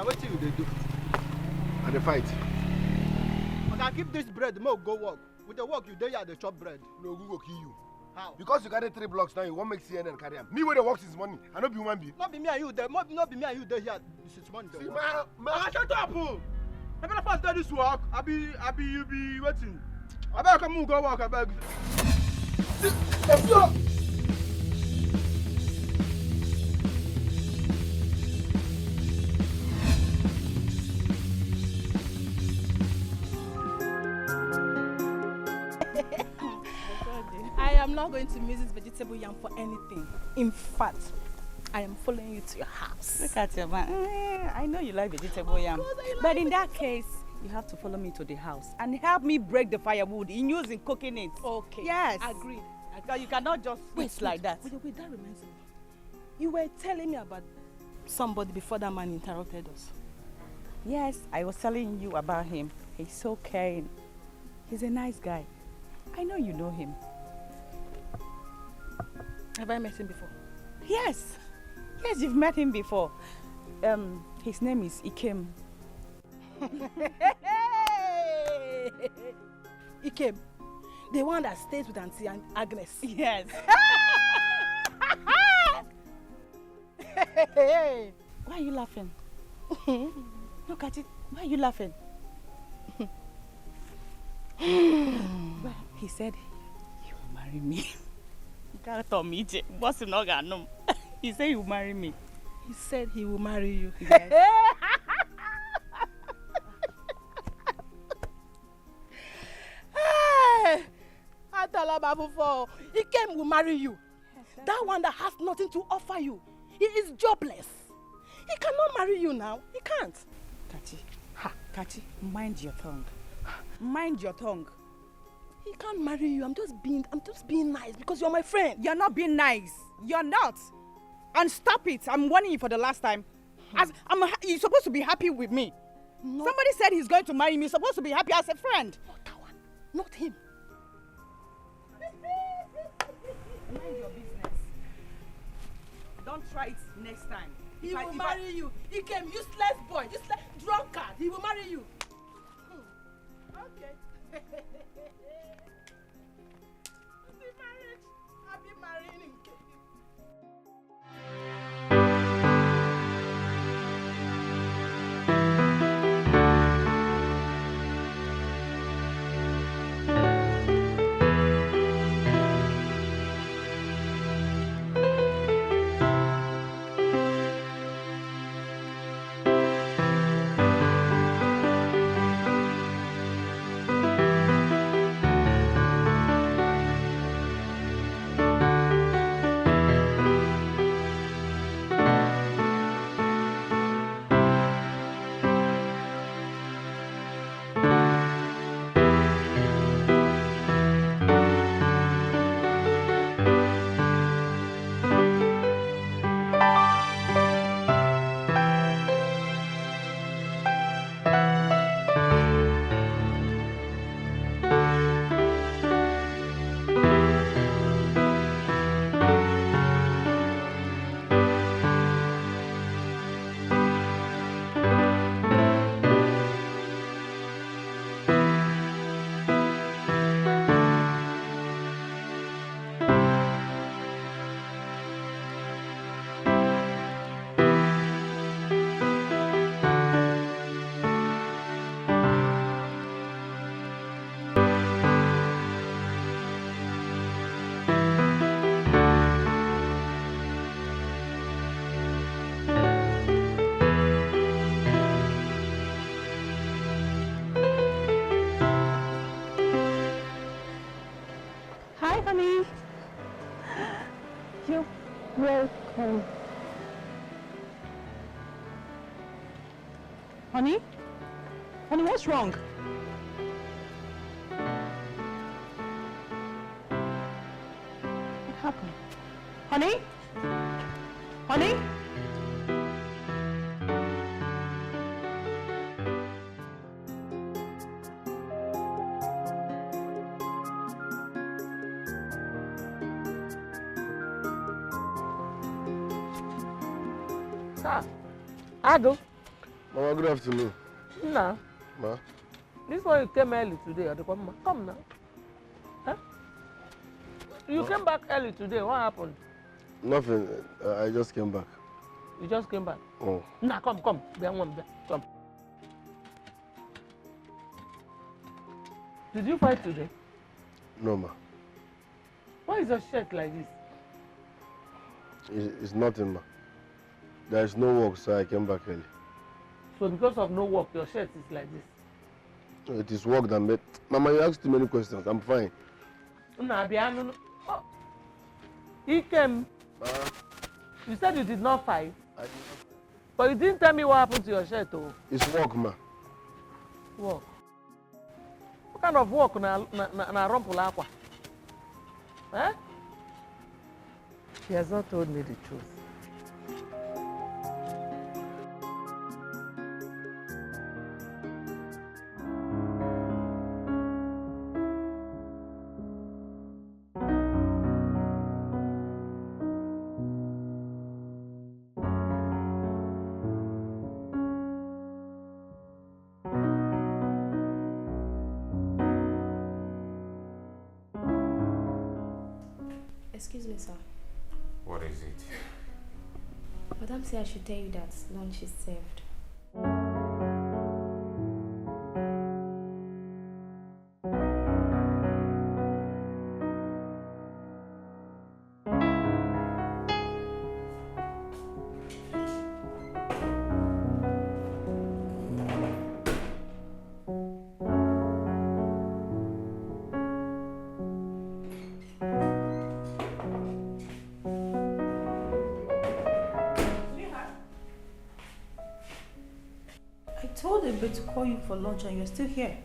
Now what you they do? And the fight. Okay, keep this bread, more go work. With the work you do, you the chop bread. No, who go kill you? How? Because you carry 3 blocks now, you won't make CNN carry them. Me where the works is money. I don't be human being. Not be me and you there. Not be me and you there here. This is money. See, shut up! I better first do this work. I be you be waiting. I better come go work. I beg. Let's go. I am not going to miss this vegetable yam for anything. In fact, I am following you to your house. Look at your man. I know you like vegetable yam. But in that case, you have to follow me to the house and help me break the firewood in using cooking it. Okay. Yes. Agreed. Because you cannot just wait like that. Wait, that reminds me. You were telling me about somebody before that man interrupted us. Yes, I was telling you about him. He's so caring. He's a nice guy. I know you know him. Have I met him before? Yes. Yes, you've met him before. His name is Ikem. Ikem, the one that stays with Auntie Agnes. Yes. Why are you laughing? Look at it. Why are you laughing? Well, he said he will marry me. He said he will marry me. He said he will marry you. Yes. I tell her before, Ikem will marry you. Yes, that one that has nothing to offer you. He is jobless. He cannot marry you now. He can't. Kachi, mind your tongue. Mind your tongue. He can't marry you. I'm just being nice because you're my friend. You're not being nice. You're not. And stop it. I'm warning you for the last time. You're supposed to be happy with me. No. Somebody said he's going to marry me. You're supposed to be happy as a friend. Not that one. Not him. Mind your business. Don't try it next time. He will marry you. He came useless boy, useless drunkard. He will marry you. Okay. The marriage. I'll be marrying him. Welcome. Honey? Honey, what's wrong? What happened? Honey? Honey? Ado, Mama, good afternoon. No. Ma? This one you came early today. Come now. Huh? You came back early today. What happened? Nothing. I just came back. You just came back? Oh. Nah, come. Come. Did you fight today? No, ma. Why is your shirt like this? It's nothing, ma. There is no work, so I came back early. So because of no work, your shirt is like this? It is work that made... Mama, you asked too many questions. I'm fine. Nah, oh. Ikem. You said you did not fight? I did not. But you didn't tell me what happened to your shirt, though. It's work, ma. Work? What kind of work na rumpul aqua? Eh? He has not told me the truth. Excuse me, sir. What is it? Madam said I should tell you that lunch is served. I told Ebe to call you for lunch and you're still here.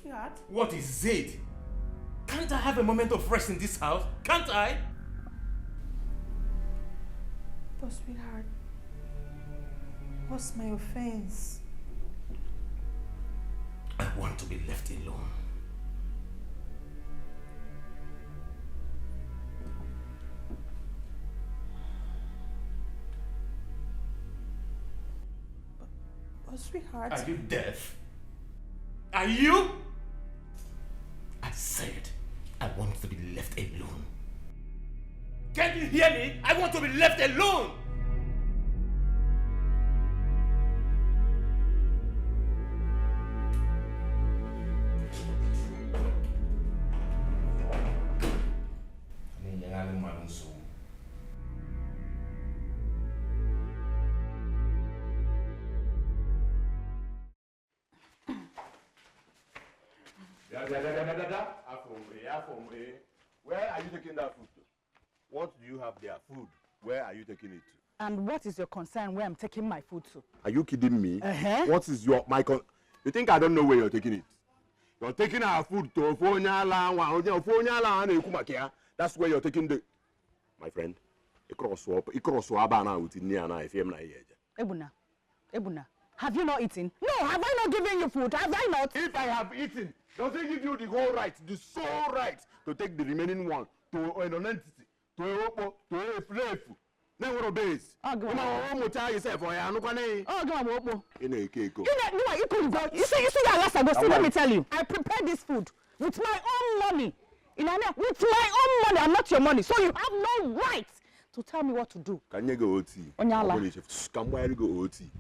Sweetheart? What is it? Can't I have a moment of rest in this house? Can't I? But sweetheart, what's my offense? I want to be left alone. But sweetheart... Are you deaf? Are you? I said I want to be left alone. Can you hear me? I want to be left alone! Where are you taking that food to? What do you have there? Food. Where are you taking it to? And what is your concern where I'm taking my food to? Are you kidding me? Uh-huh. What is your You think I don't know where you're taking it? You're taking our food to That's where you're taking the... My friend, Ebuna, have you not eaten? No, have I not given you food? Have I not? If I have eaten, does it give you the whole right, the sole right, to take the remaining one to an entity, to a opo, to a flave? Never obeys. Oh, go on. Oh, go. In a cake. You could go. You see that last I go. See, let me tell you. I prepared this food with my own money. With my own money. I'm not your money. So you have no right to tell me what to do. Can you go OT? Onyala. Can you go OT?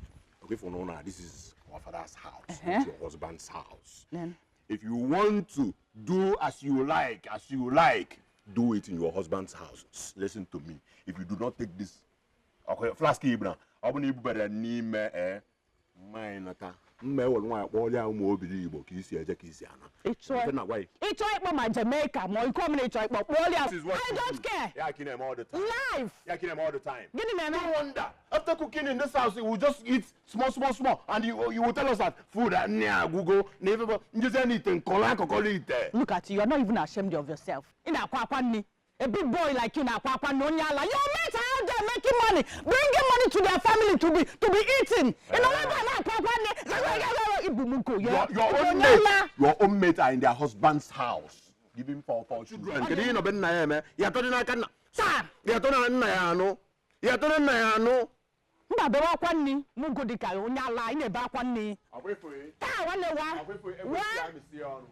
Okay, for now, this is our father's house. It's your husband's house. Then? If you want to do as you like, do it in your husband's house. Listen to me. If you do not take this, okay, flask Ibra, I will need better name mine. I don't care. Yeah, I kill him all the time. Life. Yeah, I kill him all the time. No wonder. After cooking in this house, we will just eat small. And you will tell us that food Google, never just anything. Look at you, you're not even ashamed of yourself. A big boy like you, your mates are out there making money, bringing money to their family to be eaten. Your own mates are in their husband's house. Give him for children. Ya to na ya no. Mba be wa kwanni mu godi ka onye ala ina be akwanni. Afefoye. Ta wa le wa. Afefoye e we see on.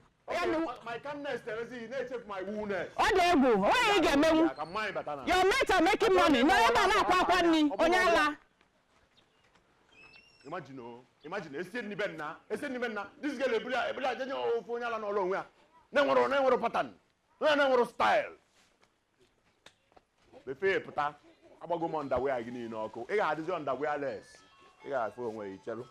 My kindness tells you na check my woundness. O de ego, o ye ge mewu. Your mates are making money. No eba na akwanni onye ala. Imagine, ese ni benna. This girl ebula jenyo ofo nyala na olo nwa. Na nworo pattern. Na nworo style. Be fe puta. Agbago mo underwear gini na oko. E ga adizi underwear less. E ga fo onwe ichelu.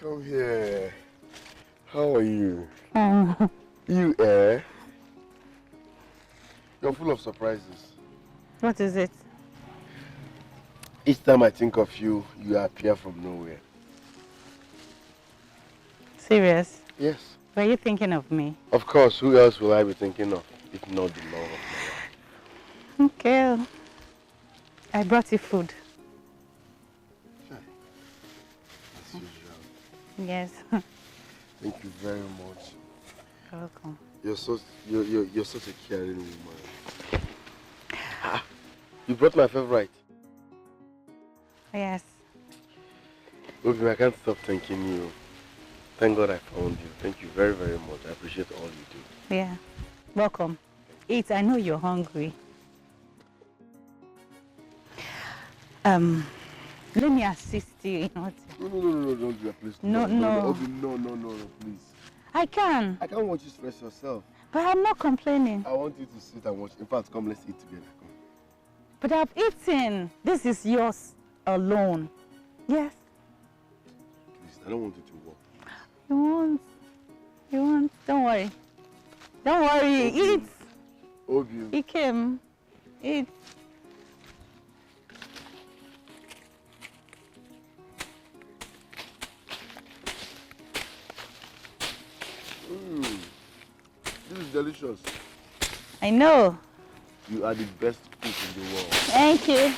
Come here. How are you? You, You're full of surprises. What is it? Each time I think of you, you appear from nowhere. Serious? Yes. Were you thinking of me? Of course, who else will I be thinking of, if not the love of my life? Okay. I brought you food. As usual. Yes. Thank you very much. You're welcome. You're such a caring woman. You brought my favorite. Yes. Obi, I can't stop thanking you. Thank God I found you. Thank you very, very much. I appreciate all you do. Yeah. Welcome. Eat. I know you're hungry. Let me assist you in what? No, don't do that, please. No. Obi, no, please. I can. I can't watch you stress yourself. But I'm not complaining. I want you to sit and watch. In fact, come, let's eat together. Come. But I've eaten. This is yours alone. Yes. Please, I don't want you to walk. You won't. Don't worry. Don't worry. Obi. Eat. Obi. Ikem. Eat. This is delicious. I know. You are the best cook in the world. Thank you.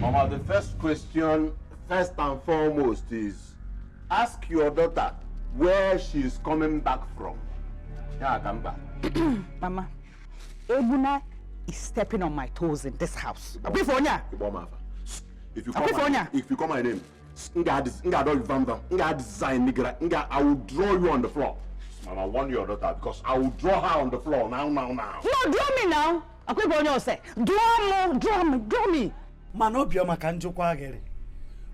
Mama, the first question, first and foremost, is ask your daughter where she's coming back from. Yeah, come back. Mama, Ebuna is stepping on my toes in this house. If you call my name, I will draw you on the floor. Mama, warn your daughter because I will draw her on the floor now. No, draw me now. Draw me.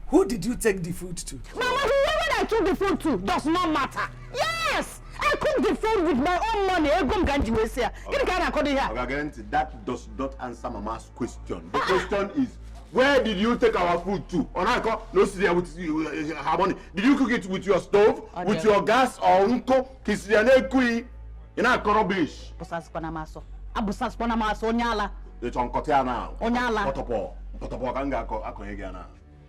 Who did you take the food to? Mama, whoever I took the food to does not matter. Yes! I cooked the food with my own money. That does not answer Mama's question. The question is, where did you take our food to? No, see there with her money. Did you cook it with your stove, with your gas, or unko? You're not rubbish. It's on Kotea now. Potopo kanga ako again now.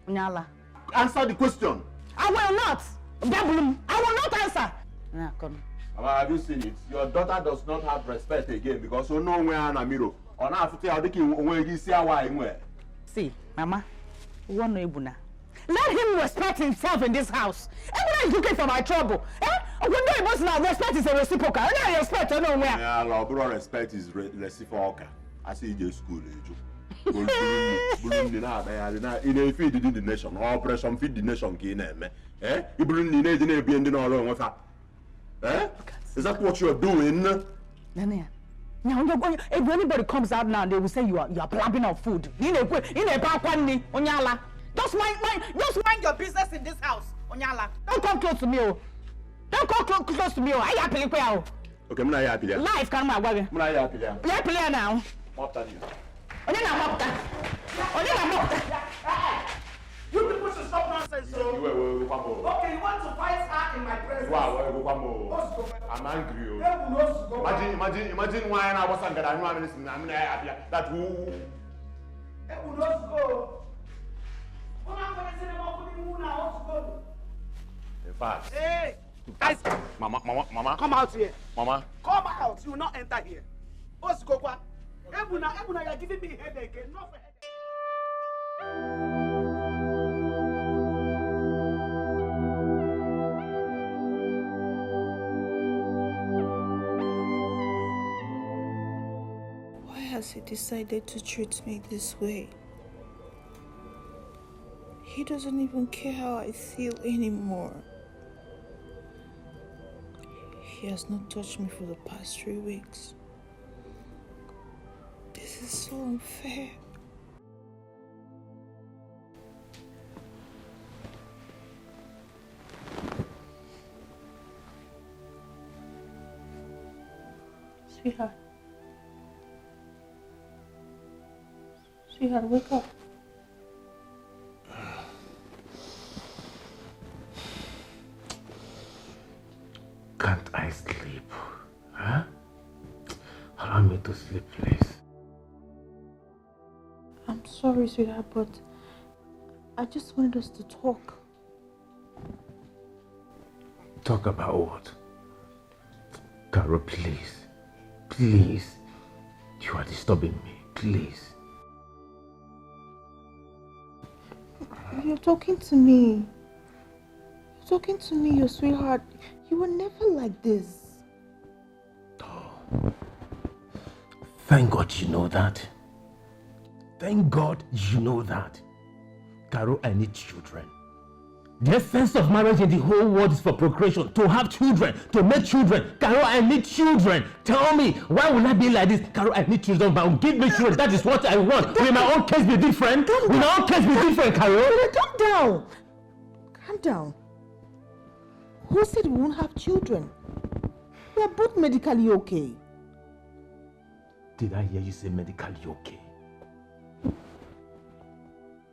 Nyala. Answer the question. I will not. Babulum. I will not answer. Nah, come. Mama, have you seen it? Your daughter does not have respect again because you know where Anna Miro. Or now, if you see how see, Mama, one Ebuna. Let him respect himself in this house. Everyone is looking for my trouble. When no emotional respect is a reciprocal. I respect nowhere. Yeah, bro, respect is reciprocal. I see you school, in a feed the nation, operation feed the nation, you bring in a be in all is that what you're doing? Now, if anybody comes out now, they will say you are blabbing of food. Just mind your business in this house, Onyala. Don't come close to me, oh. Don't come close to me, oh. I happy oh. Okay, I'm not happy. Life can my way. I'm not happy. Play player now. What are you? You people should stop nonsense, so. Okay, you want to fight her in my presence? Wow, I'm angry. Imagine why I was angry. I'm not happy. That who? In fact. Hey! Mama. Come out here. Mama. Come out. You will not enter here. Osikokwa. Ebuna, you are giving me headache. Not for headache. Why has he decided to treat me this way? He doesn't even care how I feel anymore. He has not touched me for the past 3 weeks. This is so unfair. Sweetheart. Sweetheart, wake up. Can't I sleep? Huh? Allow me to sleep, please. I'm sorry, sweetheart, but I just wanted us to talk. Talk about what? Carol, please. Please. You are disturbing me. Please. You're talking to me. You're talking to me, your sweetheart. You were never like this. Oh. Thank God you know that. Thank God you know that. Carol, I need children. The essence of marriage in the whole world is for procreation, to have children, to make children. Carol, I need children. Tell me, why will I be like this? Carol, I need children, but give me children. That is what I want. Will my own case be different? Will my own case be different, Carol? Calm down. Calm down. Who said we won't have children? We are both medically okay. Did I hear you say medically okay?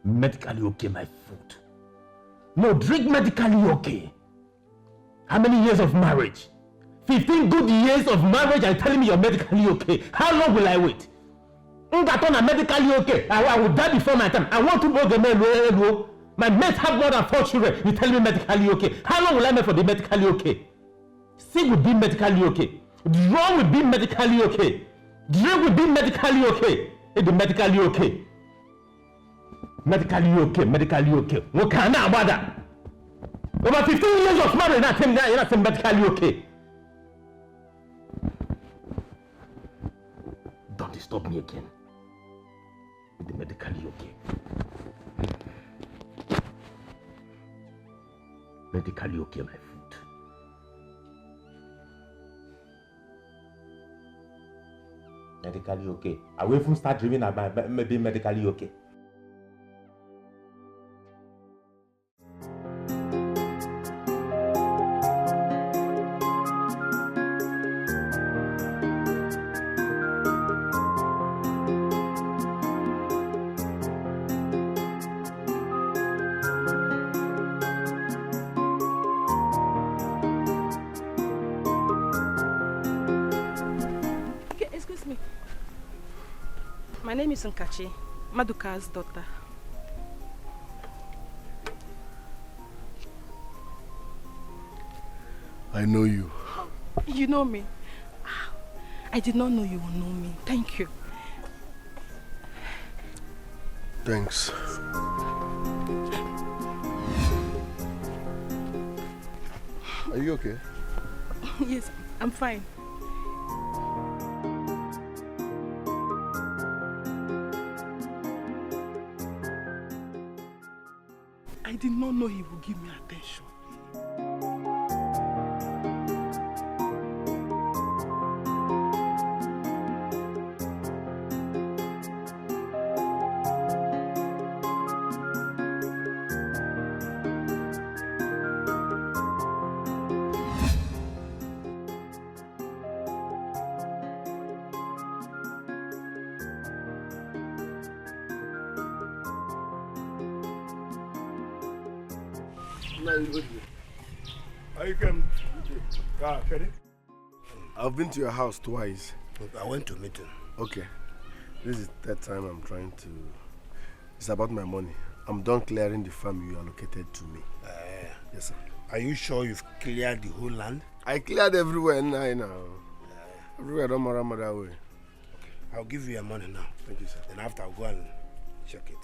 Medically okay, my food. No, drink medically okay. How many years of marriage? 15 good years of marriage and telling me you're medically okay. How long will I wait? I'm medically okay. I will die before my time. I want to go the men. My mates have more than 4 children. You tell me medically okay. How long will I wait for the medically okay? Sin will be medically okay. Wrong will be medically okay. Drink will be medically okay. It be medically okay. Medically okay, medically okay. What can I about that? Over 15 years of marriage, you're not medically okay. Don't disturb me again. With the medically okay. Medically okay, my food. Medically okay. Away from start dreaming about being medically okay. My name is Nkachi, Maduka's daughter. I know you. You know me. I did not know you would know me. Thank you. Thanks. Are you okay? Yes, I'm fine. I did not know he would give me attention. Ikem. I've been to your house twice. I went to meeting. Okay. This is the third time I'm trying to... It's about my money. I'm done clearing the farm you allocated to me. Yes, sir. Are you sure you've cleared the whole land? I cleared everywhere now. Everywhere, don't matter that way. Okay. I'll give you your money now. Thank you, sir. Then after I'll go and check it.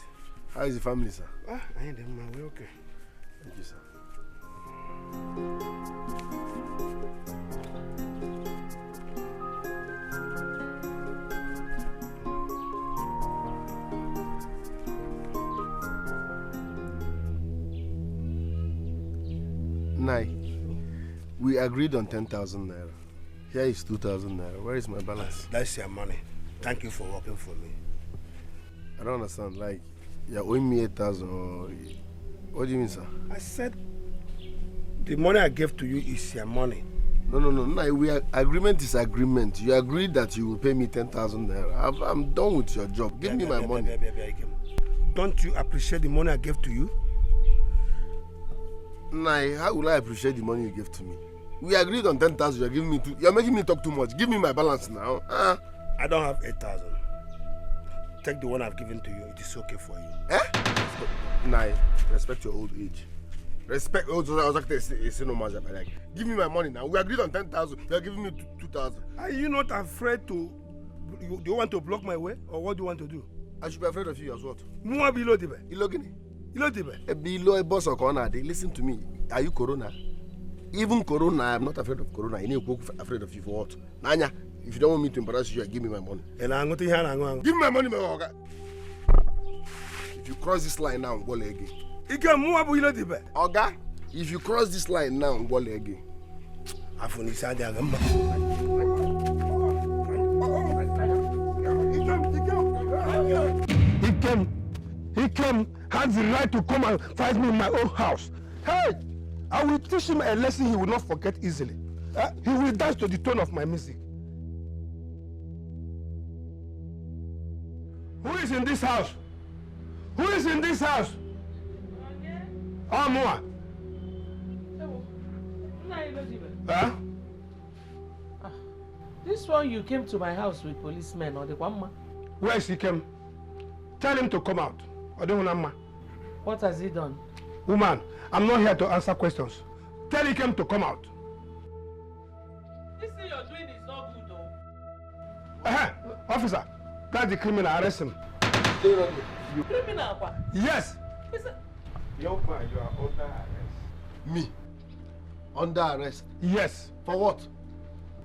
How is the family, sir? I ain't in my way, okay. Thank you, sir. Nai, we agreed on 10,000 naira. Here is 2,000 naira. Where is my balance? That's your money. Thank you for working for me. I don't understand. Like, you're owing me 8,000 or... What do you mean, sir? I said the money I gave to you is your money. No. Agreement is agreement. You agreed that you will pay me 10,000 naira. I'm done with your job. Give me my money. Don't you appreciate the money I gave to you? Nai, how will I appreciate the money you gave to me? We agreed on 10,000. You're giving me you're making me talk too much. Give me my balance now. I don't have 8,000. Take the one I've given to you. It is okay for you. Nai, respect your old age. Respect old age. Give me my money now. We agreed on 10,000. You're giving me 2,000. Are you not afraid to... Do you want to block my way? Or what do you want to do? I should be afraid of you as what? Mua below the bed. Below a boss or corner, they listen to me. Are you Corona? Even Corona, I'm not afraid of Corona. I need to afraid of you for what? Nanya, if you don't want me to embarrass you, give me my money. And I'm going to give me my money, my Oga. If you cross this line now, go again. Oga, if you cross this line now, go again. Ikem has the right to come and fight me in my own house. Hey, I will teach him a lesson he will not forget easily. He will dance to the tone of my music. Who is in this house? Who is in this house? Amua. Huh? This one you came to my house with policemen or the one man? Where is Ikem? Tell him to come out. What has he done? Woman, I'm not here to answer questions. Tell Ikem to come out. This thing you're doing is not good though. Officer, that's the criminal. Arrest him. Criminal? Yes. Young man, you are under arrest. Me? Under arrest? Yes. For what?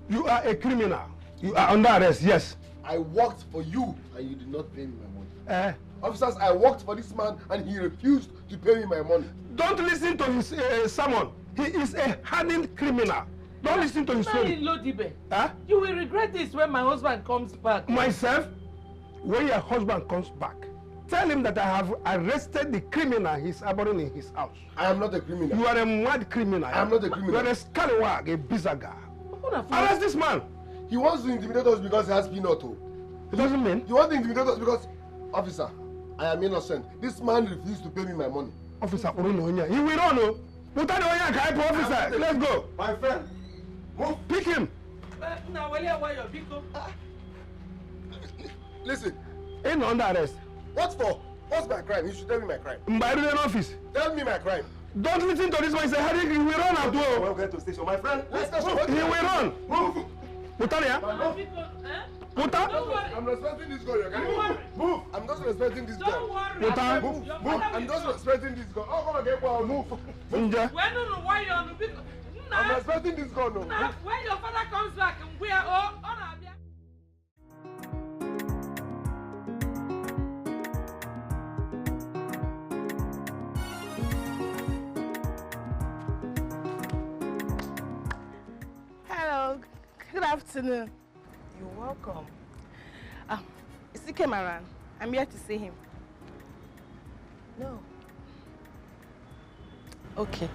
You are a criminal. You are under arrest, yes. I worked for you and you did not pay me my money. Officers, I worked for this man and he refused to pay me my money. Don't listen to his sermon. He is a hardened criminal. Don't listen to his story. You will regret this when my husband comes back. Myself? When your husband comes back, tell him that I have arrested the criminal he's harboring in his house. I am not a criminal. You are a mad criminal. I am not a criminal. You are a scallywag, a bizaga. Arrest this man. He wants to intimidate us because he has peanut. It doesn't mean? He wants to intimidate us because... Officer, I am innocent. This man refused to pay me my money. Officer, he will not know. Officer, let's go. My friend, move. Pick him. Listen. He's under arrest. What for? What's my crime? You should tell me my crime. In office. Tell me my crime. Don't listen to this man. He's a headache. He will run at all. We'll get to station, my friend. Let's go. He will run. Move. Mutalia. Muta. I'm respecting this girl. Move. I'm just respecting this girl. Muta. Move. I'm just respecting this girl. Oh, come on, get one. Move. Why you on the I'm respecting this girl. No. When your father comes back, we are all on our Hello, good afternoon. You're welcome. Is Ikem around? I'm here to see him. No. Okay.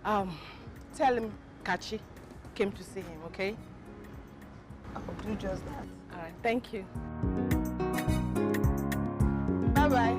Tell him Kachi came to see him, okay? I'll do just that. All right, thank you. Bye-bye.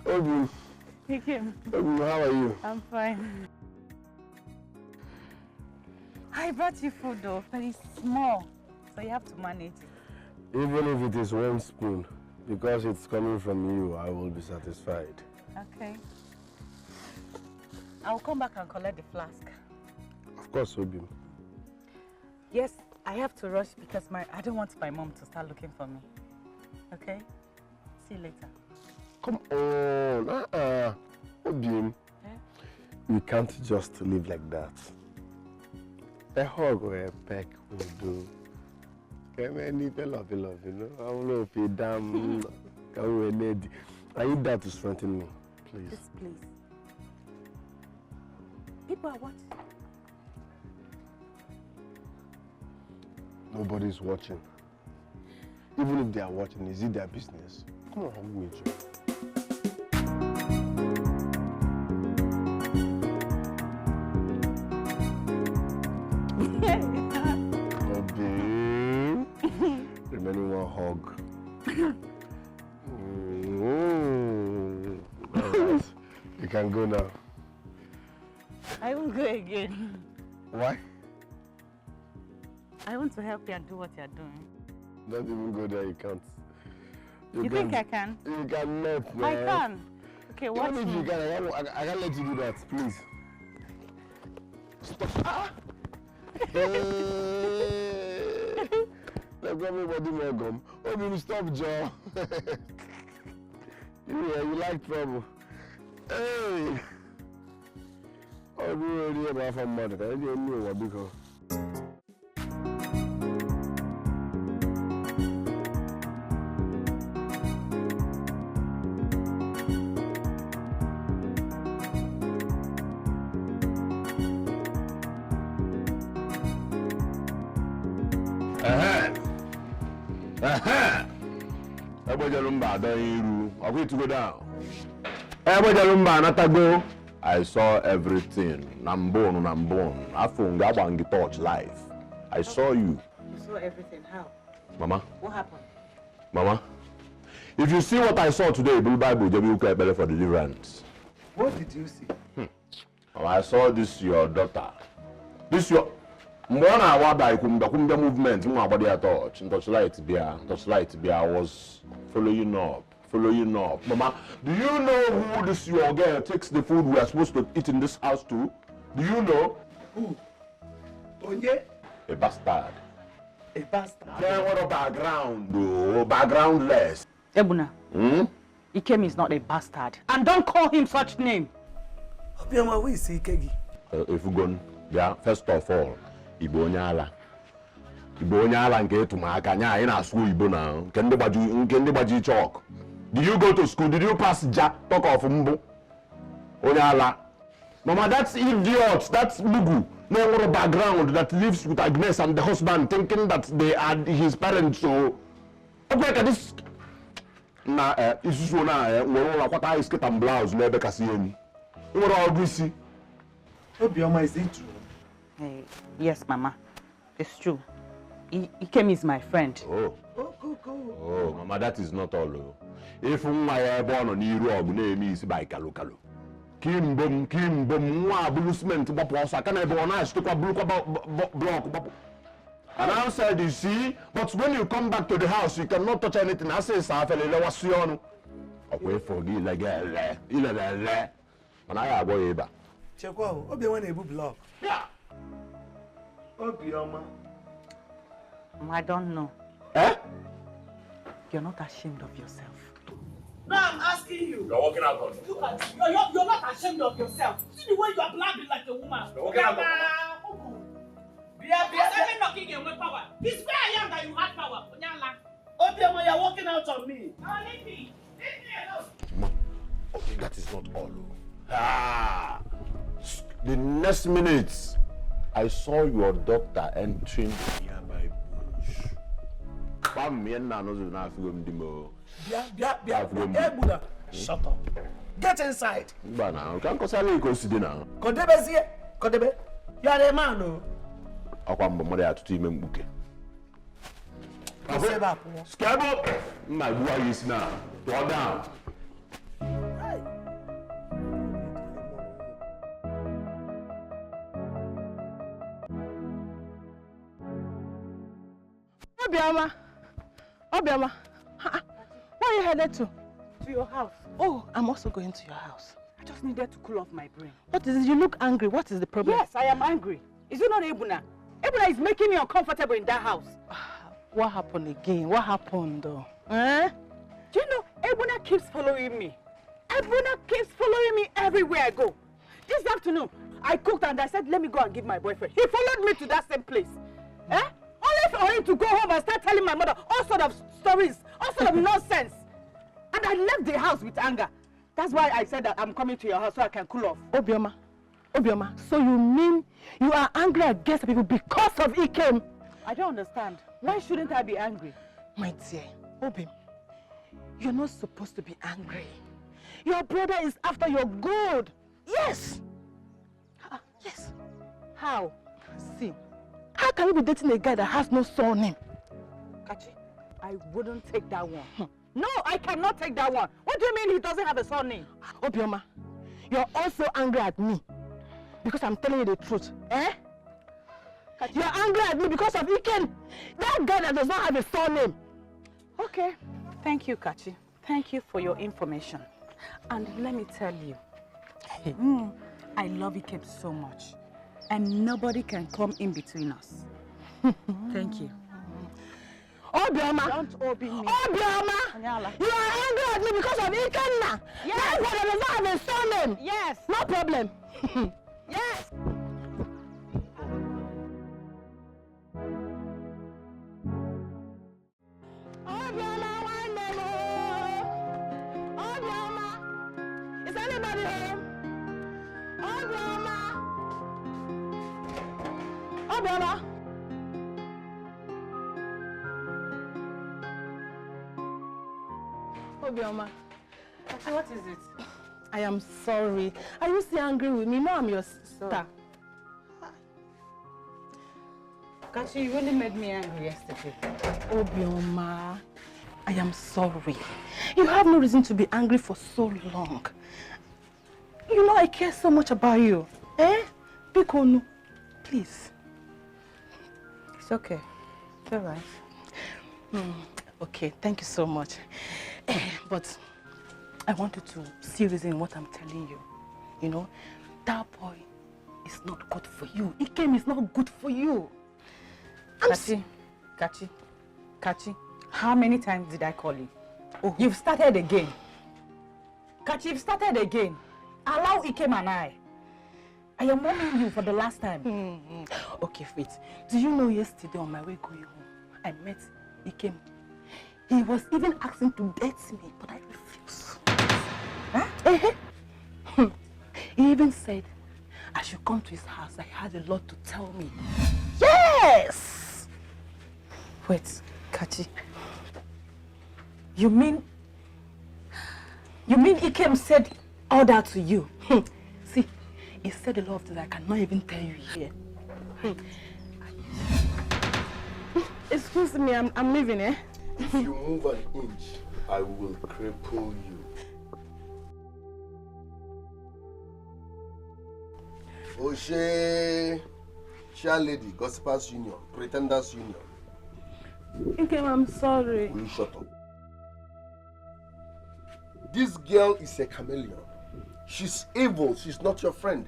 Obi. Ikem. Obi, how are you? I'm fine. I brought you food though, but it's small, so you have to manage it. Even if it is one spoon, because it's coming from you, I will be satisfied. Okay. I'll come back and collect the flask. Of course, Obi. Yes, I have to rush because I don't want my mom to start looking for me. Okay? See you later. Come on, Obi. We can't just live like that. A hug or a peck will do. Love, you know. I will know if you damn. I need that to strengthen me, please. Yes, please. People are watching. Nobody's watching. Even if they are watching, is it their business? Come on, hug me, Joe. Remaining one hug. Alright, you can go now. I won't go again. Why? I want to help you and do what you're doing. Don't even go there, you can't. You think I can? You cannot, man. I can. Okay, watch Even if me. you can, I can't let you do that, please. Stop. Ah! Let everybody more gum. Oh, you stop, Joe. You like trouble. Hey! Oh, you really have a mother. I didn't know what because. I saw everything. Nambon. Afunga touch life. I saw you. You saw everything. How? Mama. What happened? Mama. If you see what I saw today, Bible will for deliverance. What did you see? Mama, I saw this your daughter. This your Mwana awada ikumda movement touchlight bia was following up. Mama, do you know who this your girl takes the food we are supposed to eat in this house to? Do you know? Who? Onye? A bastard. A bastard? Then what a background, though? Backgroundless. Ebuna. Ikem is not a bastard. And don't call him such name. Obioma, we see Kegi. If you go, yeah, first of all, Ibo Nyala nke etumaka nya ina asu Ibo na kende baji chalk. Did you go to school? Did you pass ja talk of mbo? Onyala. Mama, that's idiot. That's Mugu. No more background that lives with Agnes and the husband thinking that they are his parents. So okay, this na isusu na nworo akwata ice skate and blouse na ebe kasi emi. Nworo ogisi. Obioma, is it true? Hey, yes, Mama. It's true. Ikem is my friend. Oh. Oh, Mama, that is not all. If my born on Europe, name is by Kalokalo. Kimbom, abusement, Baposa, can I be honest to block? And I said, you see, but when you come back to the house, you cannot touch anything. I say, Safele, was yon. Okay, forgive like a and I go eba. Chekwa, Obioma na-ebu block. Yeah. Obioma. I don't know. Eh? You're not ashamed of yourself. No, I'm asking you. You're walking out on me. Look at you. You're not ashamed of yourself. See the way you are blabbing like a woman. You're walking out on me. Knocking away power. It's where I am that you had power. Obioma, you're walking out on me. Now leave me. Leave me alone. Okay, that is not all. The next minute, I saw your daughter entering nearby bush. Shut up. Get inside. Now, can't go sit down. Kodebe, you are a man, no? Scab up! My boy is now. Throw down. Obioma, where are you headed to? To your house. Oh, I'm also going to your house. I just needed to cool off my brain. What is it? You look angry. What is the problem? Yes, I am angry. Is it not Ebuna? Ebuna is making me uncomfortable in that house. What happened again? What happened though? Eh? Do you know, Ebuna keeps following me. Ebuna keeps following me everywhere I go. This afternoon, I cooked and I said, let me go and give my boyfriend. He followed me to that same place. Eh? Only for him to go home and start telling my mother all sort of stories, all sort of nonsense. And I left the house with anger. That's why I said that I'm coming to your house so I can cool off. Obioma, so you mean you are angry against the people because of Ikem? I don't understand. Why shouldn't I be angry? My dear, Obim, you're not supposed to be angry. Your brother is after your good. Yes. Yes. How? See, how can you be dating a guy that has no surname? Kachi, I wouldn't take that one. No, I cannot take that one. What do you mean he doesn't have a surname? Obioma, you're also angry at me because I'm telling you the truth. Eh? You are angry at me because of Ikem. That guy that does not have a surname. Okay. Thank you, Kachi. Thank you for your information. And let me tell you, I love Ikem so much. And nobody can come in between us. Thank you. Obioma! Don't obi me. Obioma! Anyala. You are angry at me because of Ikem now. Yes. That guy that does not have a surname. Yes. No problem. Yes. Obioma, one name. Obioma. Is anybody home? Obioma. Obioma. Obioma. What is it? I am sorry. Are you still angry with me? No, I'm your sister. Kachi, you really made me angry yesterday. Obioma, I am sorry. You have no reason to be angry for so long. You know I care so much about you. Eh? Bikonu, please. It's okay. It's all right. Okay, thank you so much. But I want you to see reason in what I'm telling you. You know, that boy is not good for you. Ikem is not good for you. Kachi, how many times did I call you? Oh. You've started again. Kachi, you've started again. Allow Ikem and I am warning you for the last time. Okay, Faith. Do you know yesterday on my way going home, I met Ikem. He was even asking to date me, but I refused. Huh? He even said I should come to his house. I had a lot to tell me. Yes! Wait, Kachi. You mean Ikem said all that to you? See, he said a lot of things I cannot even tell you here. Excuse me, I'm leaving, eh? If you move an inch, I will cripple you. Oshe, Chair Lady, Gossipers Union, Pretenders Union. Ikem, I'm sorry. Will you shut up? This girl is a chameleon. She's evil. She's not your friend.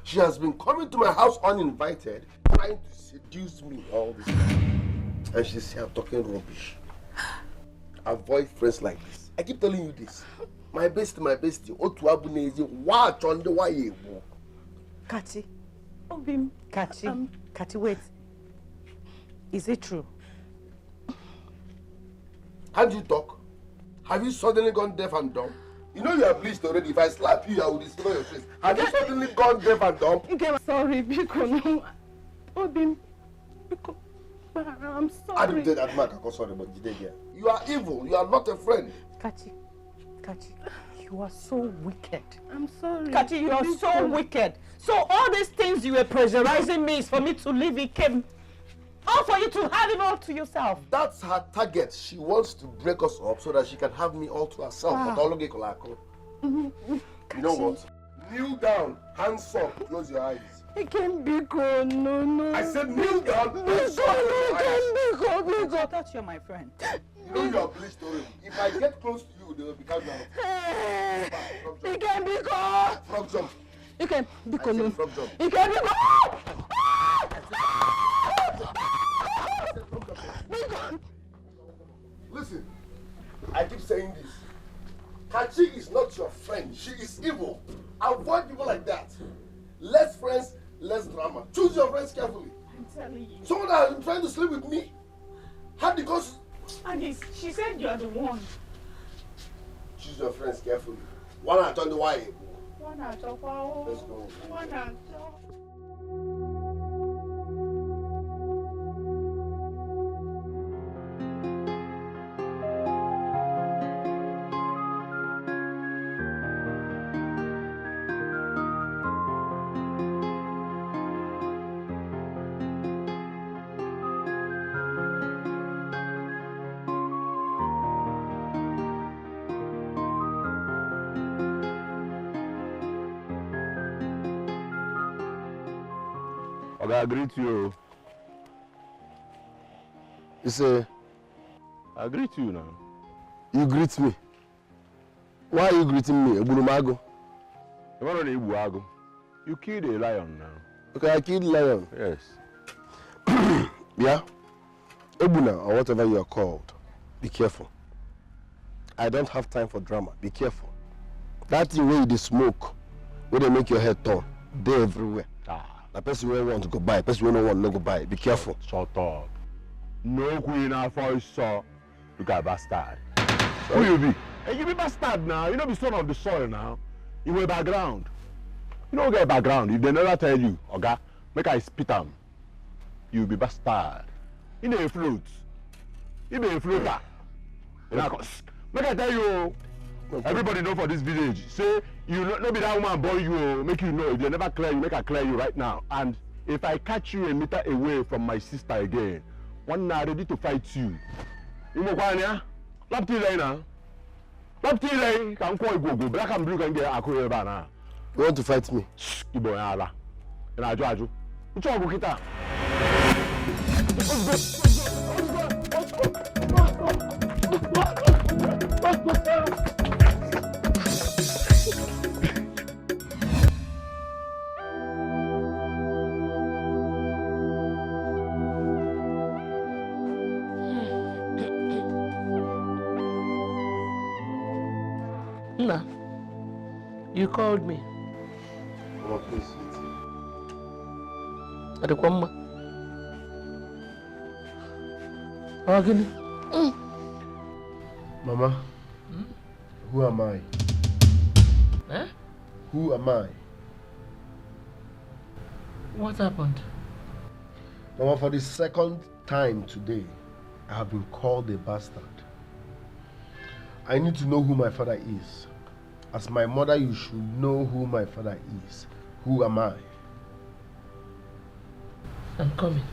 She has been coming to my house uninvited, trying to seduce me all this time. And she's here talking rubbish. Avoid friends like this. I keep telling you this. My bestie. Otu abunezi, watch on the way. Kachi. Obim. Kachi. Kachi, wait. Is it true? How do you talk? Have you suddenly gone deaf and dumb? You know you are bleached already. If I slap you, I will destroy your face. Have you suddenly gone deaf and dumb? I'm sorry, Biko. Obim. Biko. I'm sorry. I didn't say that, Mark. I'm sorry, but you are evil. You are not a friend. Kachi, you are so wicked. I'm sorry. Kachi, you are so wicked. So all these things you were pressurizing me is for me to leave Ikem. All for you to have him all to yourself. That's her target. She wants to break us up so that she can have me all to herself. But you know what? Kneel down, hands up, close your eyes. Ikem, Biko, no. I said kneel down, hands up, Biko. I thought you're my friend. You know you are bleached already. If I get close to you, they will become your Ikem, Biko. Frog jump. Ikem, Biko, no. Frog jump. Ikem, Biko. Listen, I keep saying this. Kachi is not your friend. She is evil. Avoid people like that. Less friends, less drama. Choose your friends carefully. I'm telling you. Someone that is trying to sleep with me had the guts. And she said you are the one. Choose your friends carefully. One at on the way. One at all. Let's go. One at all. I agree to you. You say, I greet you now. You greet me? Why are you greeting me? Eburumago? You killed a lion now. Okay, I killed a lion. Yes. Yeah? Ebuna, or whatever you are called, be careful. I don't have time for drama. Be careful. That thing where you smoke, where they make your head turn, they're everywhere. The person who want to go buy, person who don't want to go buy. Be careful. Shut up. No queen of voice, sir. Look at bastard. Who you be? Hey, you be bastard now. You know be son of the soil now. You wear background. You don't get background. If they never tell you, okay, make I spit them. You be bastard. You know a float. You be a floater. You know, make I tell you, everybody know for this village. Say you no be that woman boy you make you know. If they never clear you, make I clear you right now. And if I catch you a meter away from my sister again, one night ready to fight you. You know what I Lap till now. Lap till can call go. Black and blue can get a career banner. You want to fight me? You boy ala. And I judge you. You talk about it. Nna, you called me. Mama, please. Adekwamma. Agini. Mama, who am I? Eh? Who am I? What happened? Mama, for the second time today, I have been called a bastard. I need to know who my father is. As my mother, you should know who my father is. Who am I? I'm coming.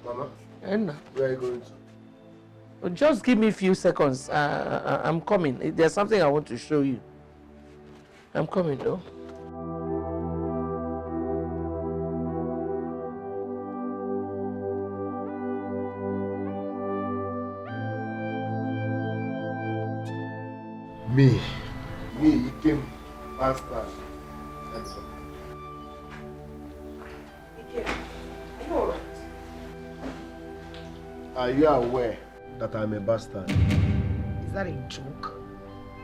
Mama? Enna. Where are you going to? Just give me a few seconds. I'm coming. There's something I want to show you. I'm coming though. Me, Ikem, bastard. Ikem, are you alright? Are you aware that I'm a bastard? Is that a joke?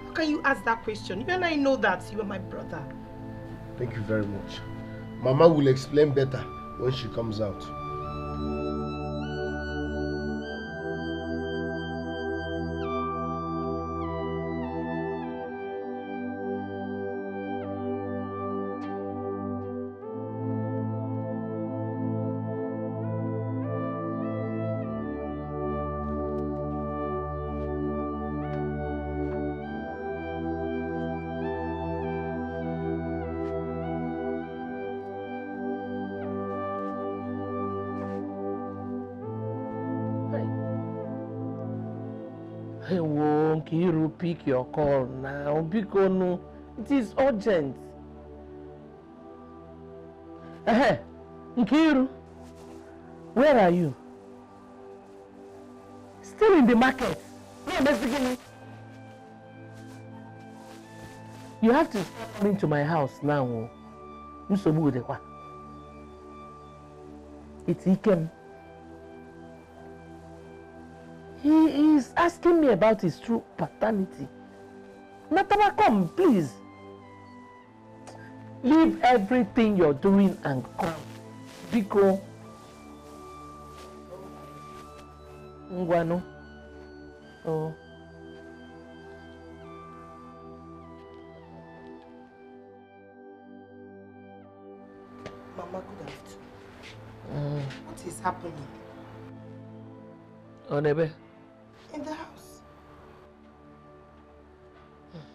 How can you ask that question? Even I know that you are my brother. Thank you very much. Mama will explain better when she comes out. Hey, won't you pick your call now? Because no, it is urgent. Hey, Nkiru, where are you? Still in the market. You have to come into my house now. It's Ikem. He is asking me about his true paternity. Nataba, come, please. Leave everything you're doing and come. Biko. Ngwano. Oh. Mama, good afternoon. What is happening? Onebe. In the house.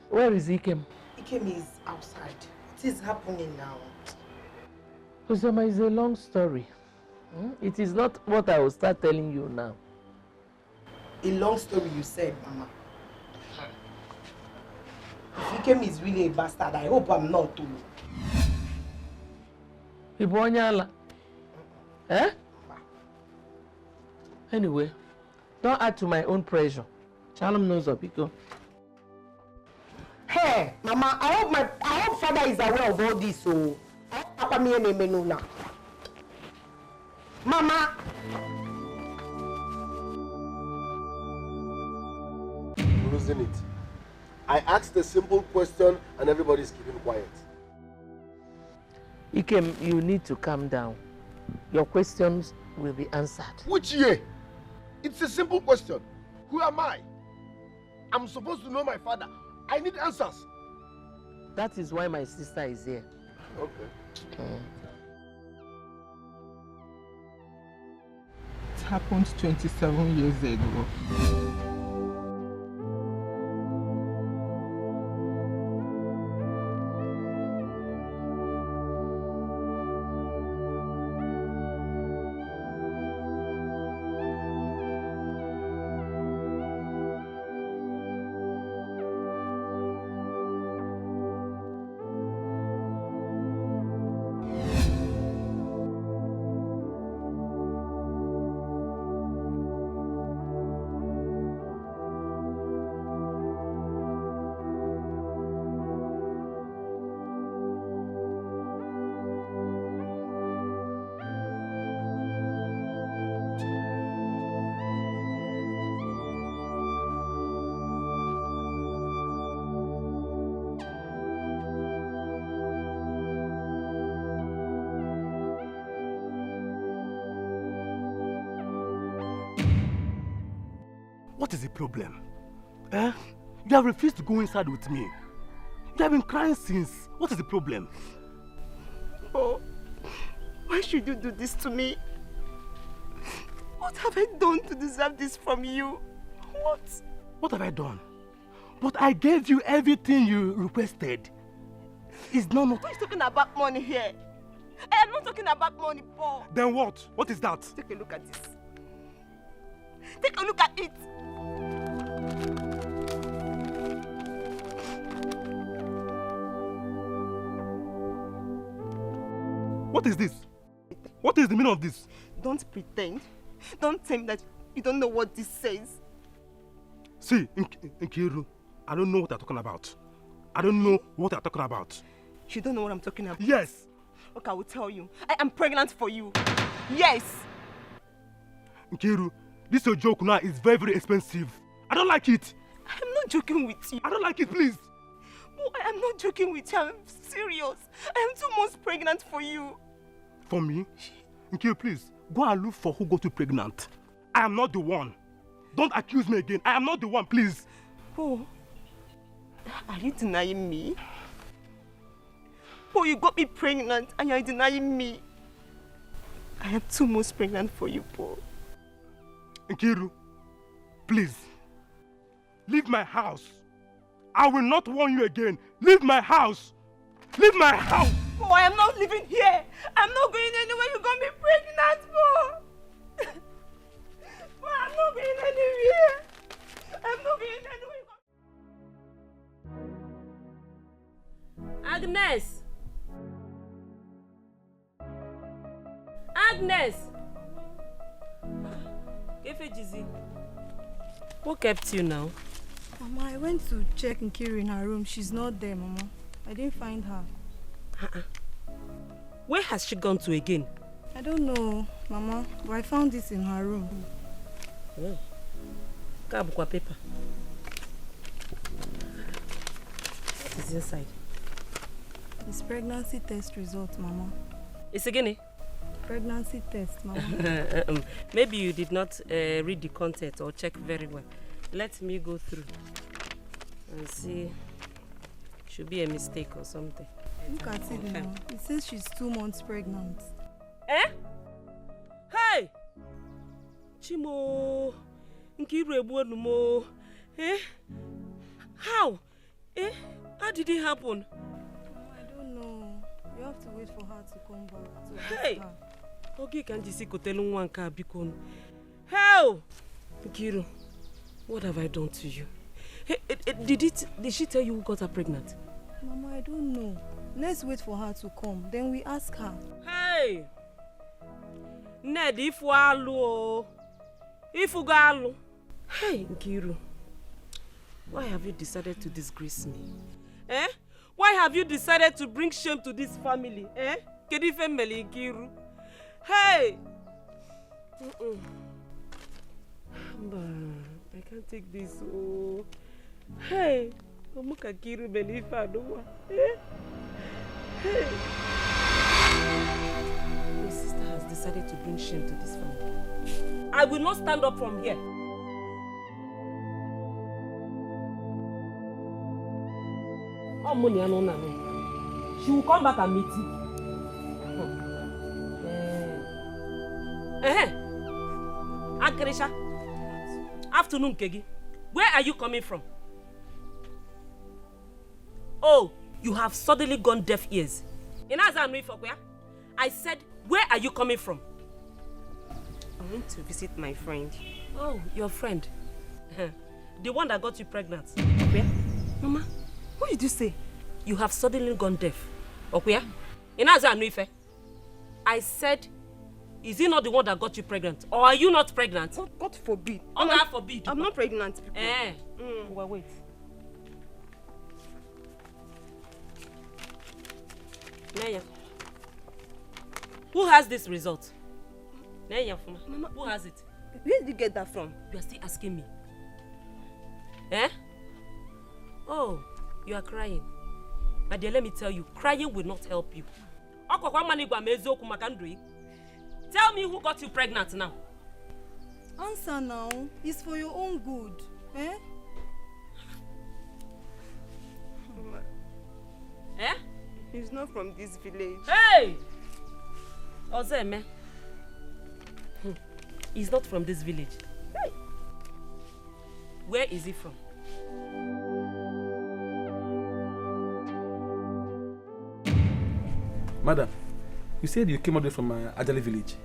Where is Ikem? Ikem is outside. What is happening now? Uzoma, is a long story. It is not what I will start telling you now. A long story you said, Mama. If Ikem is really a bastard, I hope I'm not too. Ibonyala. Eh? Anyway, don't add to my own pressure. Shalom knows up, go. Hey, Mama, I hope father is aware of all this, so Papa me and now. Mama. I'm losing it. I asked a simple question and everybody's keeping quiet. Ikem, you need to calm down. Your questions will be answered. Which year? It's a simple question. Who am I? I'm supposed to know my father. I need answers. That is why my sister is here. Okay. It happened 27 years ago. What is the problem? Eh? You have refused to go inside with me. You have been crying since. What is the problem? Oh, why should you do this to me? What have I done to deserve this from you? What? What have I done? But I gave you everything you requested. It's not... Why are you talking about money here? I am not talking about money, Paul. Then what? What is that? Take a look at this. Take a look at it. What is this? What is the meaning of this? Don't pretend. Don't tell me that you don't know what this says. See, Nkiru, I don't know what you're talking about. I don't know what you're talking about. You don't know what I'm talking about? Yes. Okay, I will tell you. I am pregnant for you. Yes. Nkiru, this your joke now is very, very expensive. I don't like it. I'm not joking with you. I don't like it, please. Oh, I am not joking with you. I'm serious. I am 2 months pregnant for you. For me? Nkiru, please, go and look for who got you pregnant. I am not the one. Don't accuse me again. I am not the one, please. Oh, are you denying me? Oh, you got me pregnant and you're denying me. I am 2 months pregnant for you, Paul. Nkiru, please, leave my house. I will not warn you again. Leave my house. Leave my house. Oh, I am not living here. I'm not going anywhere. You got me pregnant, Paul. Paul, I'm not going anywhere. I'm not going anywhere. Agnes. Agnes. What kept you now? Mama, I went to check Nkiru in her room. She's not there, Mama. I didn't find her. Where has she gone to again? I don't know, Mama, but I found this in her room. Oh. Kabukwa paper. What is inside? It's pregnancy test result, Mama. It's again, eh? Pregnancy test, Mama. Maybe you did not read the content or check very well. Let me go through and see. Should be a mistake or something. Look at it now. It says she's 2 months pregnant. Eh? Hey! Chimo! Nkiru ebuonumo. Eh? How? Eh? How did it happen? I don't know. You have to wait for her to come back. Hey! Okay, can't you see Kotelu Nwanka Bikon? How? Nkiru, what have I done to you? Hey, did she tell you who got her pregnant? Mama, I don't know. Let's wait for her to come. Then we ask her. Hey! Ned, if we are low. Ifugalu. Hey, Nkiru. Why have you decided to disgrace me? Eh? Why have you decided to bring shame to this family? Eh? Kedife Meli Nkiru. Hey! I can't take this. Oh. Hey! Omuka Kiru Belifa Noah. Eh? Hey! Your sister has decided to bring shame to this family. I will not stand up from here. Oh, money, I know. She will come back and meet you. Agresha. Afternoon, Kegi. Where are you coming from? Oh, you have suddenly gone deaf ears. I said, where are you coming from? I went to visit my friend. Oh, your friend. The one that got you pregnant. Where? Mama, what did you say? You have suddenly gone deaf. Okay? I said, is he not the one that got you pregnant? Or are you not pregnant? God forbid. Oh, God forbid. I'm not pregnant. Well, wait. Naya. Who has this result? Naya, Mama, who has it? Where did you get that from? You are still asking me. Eh? Oh, you are crying. My dear, let me tell you, crying will not help you. Tell me who got you pregnant now. Answer now. It's for your own good. Eh? Mama. Eh? He's not from this village. Hey! Ozeme. He's not from this village. Hey! Where is he from? Madam, you said you came all the way from Ajali village.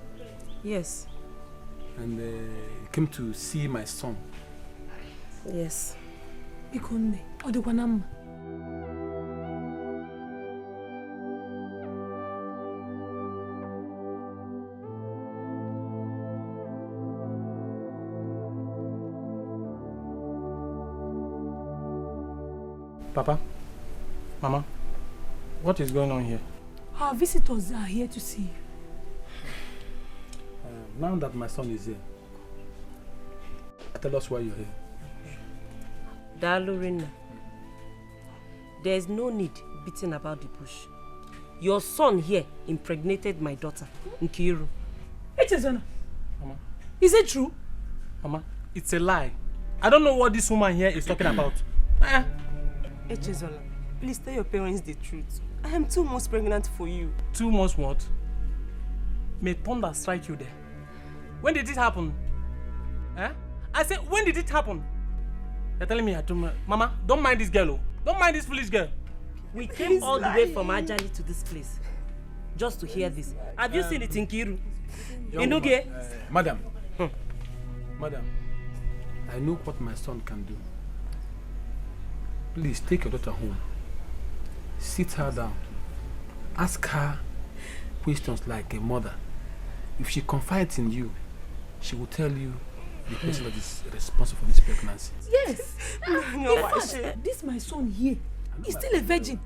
Yes. And you came to see my son. Yes. Ikonne, Odekwanam. Papa, Mama, what is going on here? Our visitors are here to see you. Now that my son is here, tell us why you're here. Dalurina, there is no need beating about the bush. Your son here impregnated my daughter, Nkiru. Mama. Is it true? Mama, it's a lie. I don't know what this woman here is talking about. Echezola, please tell your parents the truth. I am 2 months pregnant for you. 2 months what? May thunder strike you there. When did it happen? Eh? I said, when did it happen? You're telling me I told Mama, don't mind this girl. Don't mind this foolish girl. We came all the way from Ajali to this place just to hear this. Have you seen it in Kiru? Inuge? Madam. Madam, I know what my son can do. Please take your daughter home. Sit her down. Ask her questions like a mother. If she confides in you, she will tell you the person that is responsible for this pregnancy. Yes. No, in fact, this my son here. He's still a virgin.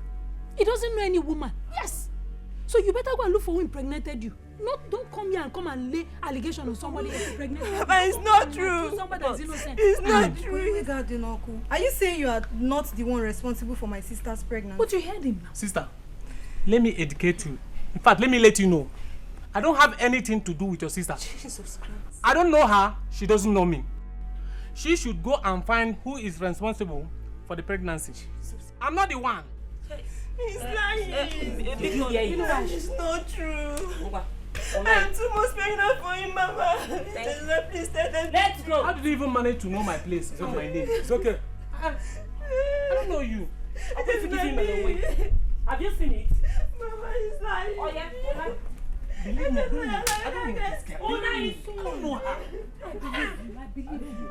He doesn't know any woman. Yes. So you better go and look for who impregnated you. Don't come here and come and lay allegation on somebody else impregnated. But it's not true. Somebody that's innocent. It's not true. Regarding Uncle, are you saying you are not the one responsible for my sister's pregnancy? But you heard him now. Sister, let me educate you. In fact, let me let you know. I don't have anything to do with your sister. Jesus Christ. I don't know her. She doesn't know me. She should go and find who is responsible for the pregnancy. I'm not the one. He's lying. It's not true. I'm 2 months pregnant for him, Mama. Please tell them. Let's go. How did you even manage to know my place? It's not my name. It's okay. I don't know you. I'm going to give him away. Have you seen it? Mama is lying. Oh, yeah. Believe me, I don't know this girl. Oh, nice. I don't know her. I believe you.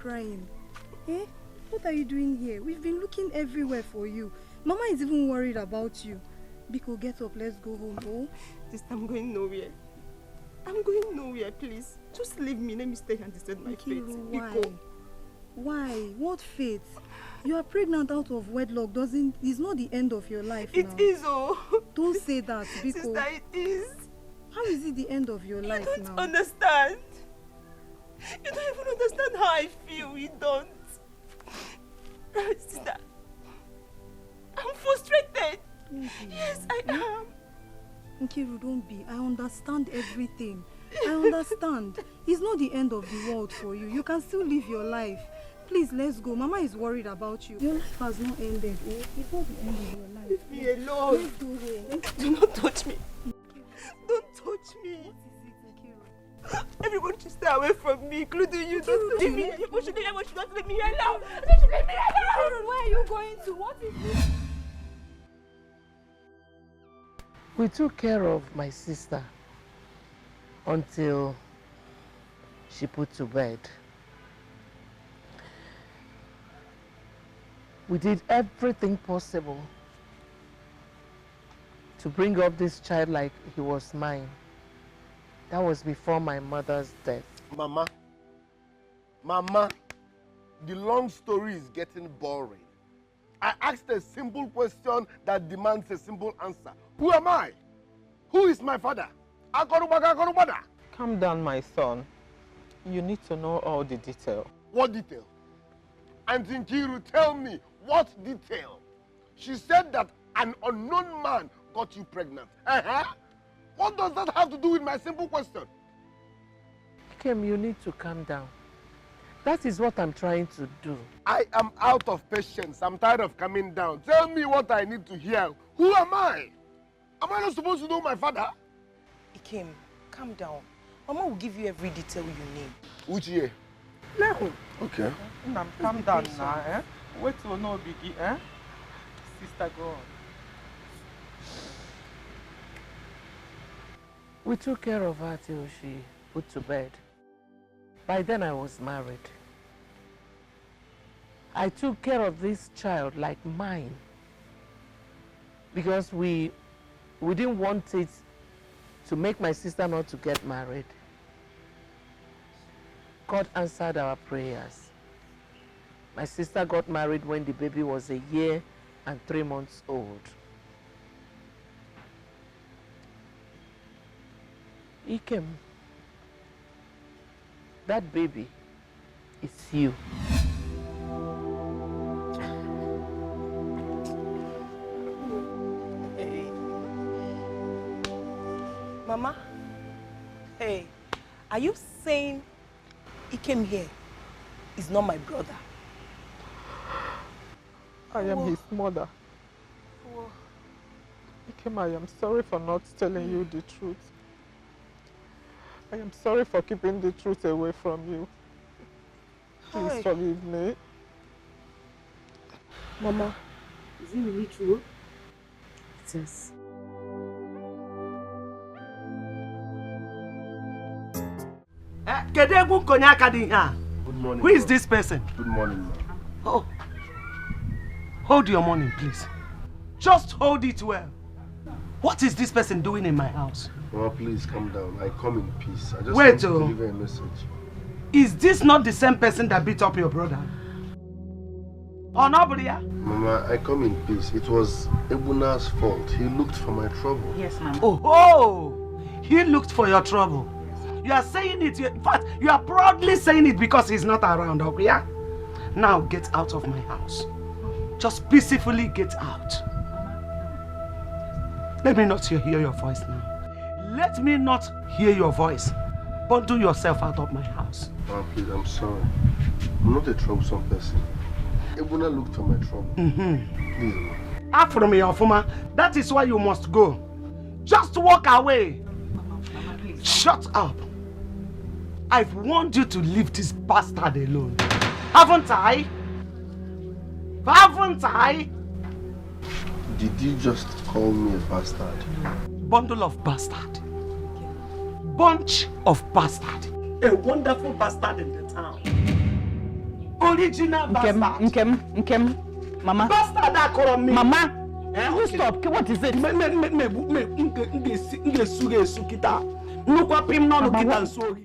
crying? Eh? What are you doing here? We've been looking everywhere for you. Mama is even worried about you. Biko, get up. Let's go home. Oh? Sister, I'm going nowhere. I'm going nowhere, please. Just leave me. Let me stay and decide my fate. Why? Biko. Why? What fate? You are pregnant out of wedlock. It's not the end of your life now. It is, oh. Don't say that, Biko. Sister, it is. How is it the end of your life now? You don't understand. You don't even understand how I feel. You don't. Sister, I'm frustrated. Yes, I am. Nkiru, don't be. I understand everything. I understand. It's not the end of the world for you. You can still live your life. Please, let's go. Mama is worried about you. Your life has not ended. Oh? It's not the end of your life. Leave me alone. Let's go home. Do not touch me. Don't touch me. Everyone should stay away from me, including you. Don't leave me. You should not leave me alone. You should leave me alone. Where are you going to? What is this? We took care of my sister until she put to bed. We did everything possible to bring up this child like he was mine. That was before my mother's death. Mama, the long story is getting boring. I asked a simple question that demands a simple answer. Who am I? Who is my father? Calm down, my son. You need to know all the detail. What detail? Auntie Nkiru, tell me, what detail? She said that an unknown man got you pregnant. What does that have to do with my simple question? Ikem, you need to calm down. That is what I'm trying to do. I am out of patience. I'm tired of coming down. Tell me what I need to hear. Who am I? Am I not supposed to know my father? Ikem, calm down. Mama will give you every detail you need. Which year? No. Okay. Calm down now, eh? Wait till no biggie, eh? Sister, go on. We took care of her till she put to bed. By then I was married. I took care of this child like mine because we didn't want it to make my sister not to get married. God answered our prayers. My sister got married when the baby was 1 year and 3 months old. Ikem, that baby is you. Hey. Mama, hey, are you saying Ikem here is not my brother? I am his mother. Ikem, I am sorry for not telling you the truth. I am sorry for keeping the truth away from you. Please forgive me. Mama, is it really true? It is. Good morning. Who is this person? Good morning, ma'am. Oh. Hold your money, please. Just hold it well. What is this person doing in my house? Mama, please calm down. I come in peace. I just want to deliver a message. Is this not the same person that beat up your brother? Oh, no, Bria? Mama, I come in peace. It was Ebuna's fault. He looked for my trouble. Yes, ma'am. Oh, he looked for your trouble. You are saying it. In fact, you are proudly saying it because he's not around, Obria. Now get out of my house. Just peacefully get out. Let me not hear your voice now. Let me not hear your voice. Bundle yourself out of my house. Mama, please, I'm sorry. I'm not a troublesome person. Ebuna looked for my trouble. Please, Mama. After me, Ofuma, that is why you must go. Just walk away. Mama, please. Shut up. I've warned you to leave this bastard alone. Haven't I? Haven't I? Did you just call me a bastard? Bundle of bastard. Bunch of bastard. A wonderful bastard in the town. Original bastard. Nkem, Mama. Bastard that call me. Mama. You stop. What is it? Nge suge sukita. Nukwa pim no nukita sorry.